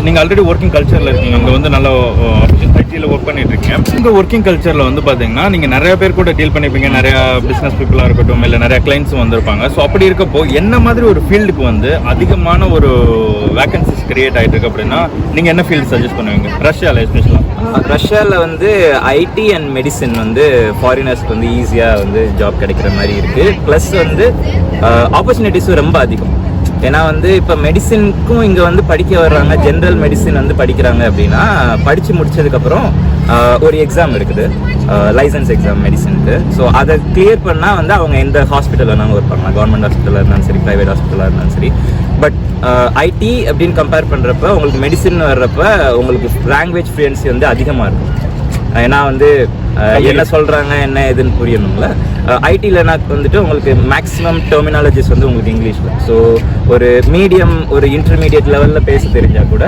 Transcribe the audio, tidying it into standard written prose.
நீங்கள் already working கல்ச்சரில் இருக்கீங்க, அங்கே வந்து நல்ல ஐடியில் ஒர்க் பண்ணிட்டு இருக்கீங்க. உங்கள் ஒர்க்கிங் கல்ச்சரில் வந்து பார்த்தீங்கன்னா நீங்கள் நிறைய பேர் கூட டீல் பண்ணிப்பீங்க, நிறையா பிஸ்னஸ் பீப்புளாக இருக்கட்டும், இல்லை நிறையா கிளைண்ட்ஸும் வந்திருப்பாங்க. ஸோ அப்படி இருக்கப்போ என்ன மாதிரி ஒரு ஃபீல்டுக்கு வந்து அதிகமான ஒரு வேகன்சிஸ் கிரியேட் ஆகிட்டு இருக்கு அப்படின்னா நீங்கள் என்ன ஃபீல்டு சஜஸ்ட் பண்ணுவீங்க? ரஷ்யாவில் எஸ்பெஷலாக ரஷ்யாவில் வந்து ஐடி அண்ட் மெடிசின் வந்து ஃபாரினர்ஸ்க்கு வந்து ஈஸியாக வந்து ஜாப் கிடைக்கிற மாதிரி இருக்குது. ப்ளஸ் வந்து ஆப்பர்ச்சுனிட்டிஸும் ரொம்ப அதிகம். ஏன்னா வந்து இப்போ மெடிசினுக்கும் இங்கே வந்து படிக்க வர்றாங்க, ஜென்ரல் மெடிசின் வந்து படிக்கிறாங்க அப்படின்னா படித்து முடிச்சதுக்கப்புறம் ஒரு எக்ஸாம் இருக்குது, லைசன்ஸ் எக்ஸாம் மெடிசனுக்கு. ஸோ அதை கிளியர் பண்ணால் வந்து அவங்க எந்த ஹாஸ்பிட்டலில் வேணாலும் ஒர்க் பண்ணலாம், கவர்மெண்ட் ஹாஸ்பிட்டலாக இருந்தாலும் சரி, ப்ரைவேட் ஹாஸ்பிட்டலாக இருந்தாலும் சரி. பட் ஐடி அப்படின்னு கம்பேர் பண்ணுறப்ப உங்களுக்கு மெடிசின் வர்றப்ப உங்களுக்கு லாங்குவேஜ் ஃப்ளூயன்சி வந்து அதிகமாக இருக்கும். ஏன்னா வந்து என்ன சொல்கிறாங்க என்ன எதுன்னு புரியணும்ல. ஐடியில் எனக்கு வந்துட்டு உங்களுக்கு மேக்ஸிமம் டெர்மினாலஜிஸ் வந்து உங்களுக்கு இங்கிலீஷில். ஸோ ஒரு மீடியம் ஒரு இன்டர்மீடியட் லெவலில் பேச தெரிஞ்சால் கூட